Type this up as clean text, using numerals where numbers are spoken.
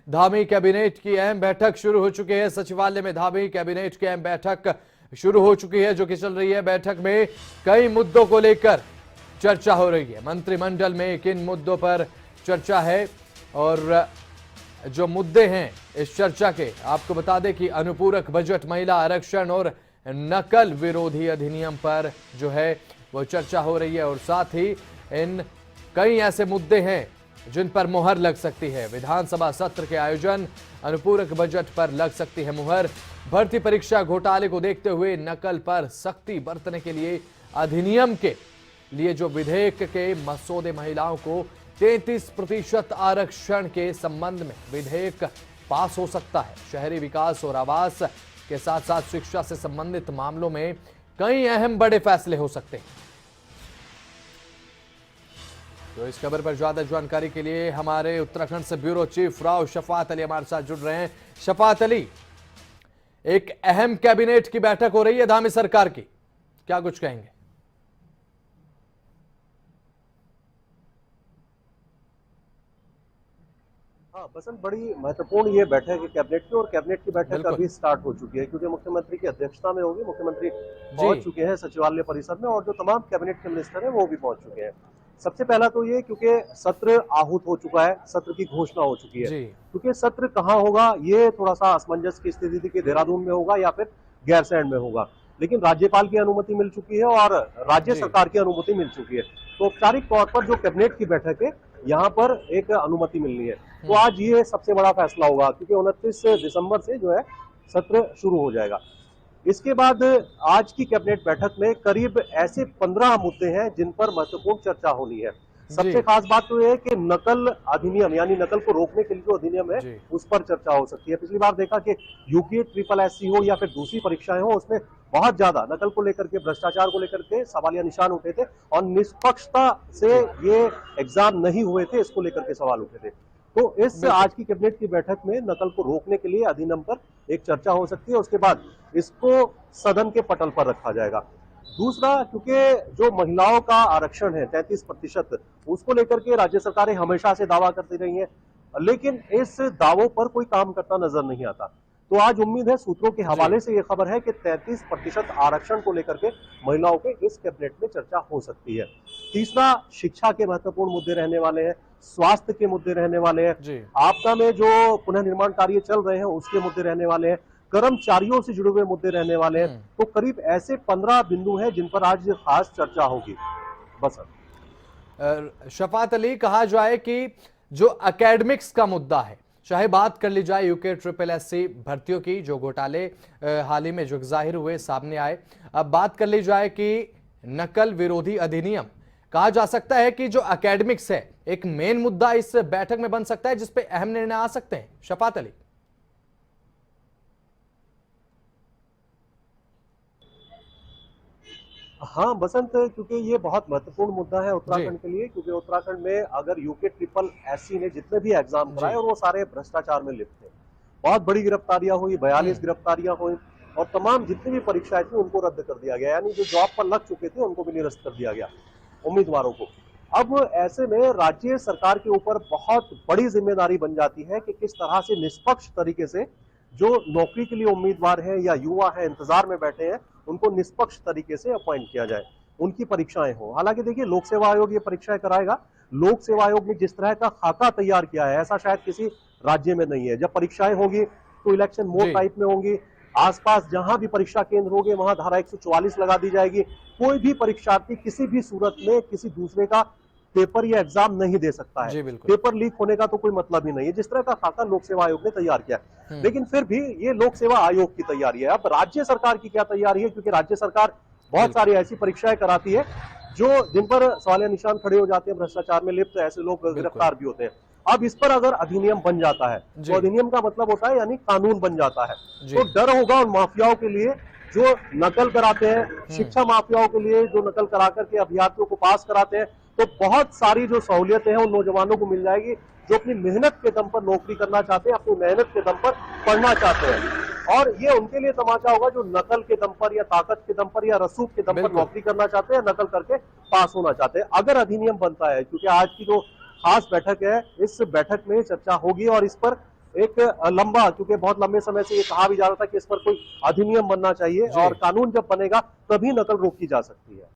Dhami cabinet की अहम बैठक शुरू हो चुकी है। सचिवालय में धामी कैबिनेट की अहम बैठक शुरू हो चुकी है, जो कि चल रही है। बैठक में कई मुद्दों को लेकर चर्चा हो रही है। मंत्रिमंडल में किन मुद्दों पर चर्चा है और जो मुद्दे हैं इस चर्चा के, आपको बता दें कि अनुपूरक बजट, महिला आरक्षण और नकल विरोधी अधिनियम पर जो है वो चर्चा हो रही है। और साथ ही इन कई ऐसे मुद्दे हैं जिन पर मुहर लग सकती है। विधानसभा सत्र के आयोजन, अनुपूरक बजट पर लग सकती है मुहर। भर्ती परीक्षा घोटाले को देखते हुए नकल पर सख्ती बरतने के लिए अधिनियम के लिए जो विधेयक के मसौदे, महिलाओं को 33% आरक्षण के संबंध में विधेयक पास हो सकता है। शहरी विकास और आवास के साथ साथ शिक्षा से संबंधित मामलों में कई अहम बड़े फैसले हो सकते हैं। तो इस खबर पर ज्यादा जानकारी के लिए हमारे उत्तराखंड से ब्यूरो चीफ राव शफात अली हमारे साथ जुड़ रहे हैं। शफात अली, एक अहम कैबिनेट की बैठक हो रही है धामी सरकार की, क्या कुछ कहेंगे? हाँ बसंत, बड़ी महत्वपूर्ण ये बैठक है कैबिनेट की, और कैबिनेट की बैठक अभी स्टार्ट हो चुकी है क्योंकि मुख्यमंत्री की अध्यक्षता में होगी। मुख्यमंत्री पहुंच चुके हैं सचिवालय परिसर में और जो तमाम कैबिनेट के मिनिस्टर हैं वो भी पहुंच चुके हैं। सबसे पहला तो ये, क्योंकि सत्र आहूत हो चुका है, सत्र की घोषणा हो चुकी है। क्योंकि सत्र कहाँ होगा ये थोड़ा सा असमंजस की स्थिति थी कि देहरादून में होगा या फिर गैरसैंण में होगा, लेकिन राज्यपाल की अनुमति मिल चुकी है और राज्य सरकार की अनुमति मिल चुकी है। तो औपचारिक तौर पर जो कैबिनेट की बैठक है यहाँ पर एक अनुमति मिलनी है। तो आज ये सबसे बड़ा फैसला होगा क्योंकि 29 दिसंबर से जो है सत्र शुरू हो जाएगा। इसके बाद आज की कैबिनेट बैठक में करीब ऐसे 15 मुद्दे हैं जिन पर महत्वपूर्ण चर्चा होनी है। सबसे खास बात तो यह है कि नकल अधिनियम, यानी नकल को रोकने के लिए जो अधिनियम है उस पर चर्चा हो सकती है। पिछली बार देखा कि यूपीए SSSC हो या फिर दूसरी परीक्षाएं हो, उसमें बहुत ज्यादा नकल को लेकर के, भ्रष्टाचार को लेकर के सवालिया निशान उठे थे और निष्पक्षता से ये एग्जाम नहीं हुए थे, इसको लेकर के सवाल उठे थे। तो इस आज की कैबिनेट की बैठक में नकल को रोकने के लिए अधिनियम पर एक चर्चा हो सकती है। उसके बाद इसको सदन के पटल पर रखा जाएगा। दूसरा, क्योंकि जो महिलाओं का आरक्षण है 33%, उसको लेकर के राज्य सरकारें हमेशा से दावा करती रही हैं, लेकिन इस दावों पर कोई काम करता नजर नहीं आता। तो आज उम्मीद है, सूत्रों के हवाले से यह खबर है कि 33% आरक्षण को लेकर के महिलाओं के इस कैबिनेट में चर्चा हो सकती है। तीसरा, शिक्षा के महत्वपूर्ण मुद्दे रहने वाले हैं, स्वास्थ्य के मुद्दे रहने वाले हैं, आपदा में जो पुनर्निर्माण कार्य चल रहे हैं उसके मुद्दे रहने वाले हैं, कर्मचारियों से जुड़े हुए मुद्दे रहने वाले हैं। तो करीब ऐसे 15 बिंदु हैं जिन पर आज खास चर्चा होगी। बस शफात अली, कहा जाए कि जो एकेडमिक्स का मुद्दा है, चाहे बात कर ली जाए यूके SSSC भर्तियों की, जो घोटाले हाल ही में जो जाहिर हुए, सामने आए, अब बात कर ली जाए कि नकल विरोधी अधिनियम, कहा जा सकता है कि जो एकेडमिक्स है एक मेन मुद्दा इस बैठक में बन सकता है जिसपे अहम निर्णय आ सकते हैं। शफात अली। हाँ बसंत, क्योंकि ये बहुत महत्वपूर्ण मुद्दा है उत्तराखंड के लिए, क्योंकि उत्तराखंड में अगर यूके SSSC ने जितने भी एग्जाम कराए और वो सारे भ्रष्टाचार में लिप्त थे, बहुत बड़ी गिरफ्तारियां हुई, 42 गिरफ्तारियां हुई और तमाम जितनी भी परीक्षाएं थी उनको रद्द कर दिया गया, यानी जो जॉब पर लग चुके थे उनको भी निरस्त कर दिया गया, उम्मीदवारों को। अब ऐसे में राज्य सरकार के ऊपर बहुत बड़ी जिम्मेदारी बन जाती है कि किस तरह से निष्पक्ष तरीके से जो नौकरी के लिए उम्मीदवार हैं या युवा हैं, इंतजार में बैठे हैं, उनको निष्पक्ष तरीके से अपॉइंट किया जाए, उनकी परीक्षाएं हो। हालांकि देखिए, लोक सेवा आयोग ये परीक्षाएं कराएगा। लोक सेवा आयोग ने जिस तरह का खाका तैयार किया है, ऐसा शायद किसी राज्य में नहीं है। जब परीक्षाएं होगी तो इलेक्शन मोड टाइप में होंगी, आसपास जहां भी परीक्षा केंद्र होंगे वहां धारा 144 लगा दी जाएगी। कोई भी परीक्षार्थी किसी भी सूरत में किसी दूसरे का पेपर या एग्जाम नहीं दे सकता है। पेपर लीक होने का तो कोई मतलब ही नहीं है, जिस तरह का खाका लोक सेवा आयोग ने तैयार किया। लेकिन फिर भी ये लोक सेवा आयोग की तैयारी है। अब राज्य सरकार की क्या तैयारी है, क्योंकि राज्य सरकार बहुत सारी ऐसी परीक्षाएं कराती है जो जिन पर सवालिया निशान खड़े हो जाते हैं, भ्रष्टाचार में लिप्त ऐसे लोग गिरफ्तार भी होते हैं। अब इस पर अगर अधिनियम बन जाता है तो अधिनियम का मतलब होता है यानी कानून बन जाता है। तो डर होगा उन माफियाओं के लिए जो नकल कराते हैं, शिक्षा माफियाओं के लिए जो नकल करा करके अभ्यर्थियों को पास कराते हैं। तो बहुत सारी जो सहूलियतें हैं उन नौजवानों को मिल जाएगी जो अपनी मेहनत के दम पर नौकरी करना चाहते हैं, अपनी मेहनत के दम पर पढ़ना चाहते हैं। और ये उनके लिए तमाचा होगा जो नकल के दम पर या ताकत के दम पर या रसूख के दम पर नौकरी करना चाहते हैं, नकल करके पास होना चाहते हैं। अगर अधिनियम बनता है, क्योंकि आज की जो खास बैठक है, इस बैठक में चर्चा होगी और इस पर एक लंबा, क्योंकि बहुत लंबे समय से ये कहा भी जा रहा था कि इस पर कोई अधिनियम बनना चाहिए जी। और कानून जब बनेगा तभी नकल रोकी जा सकती है।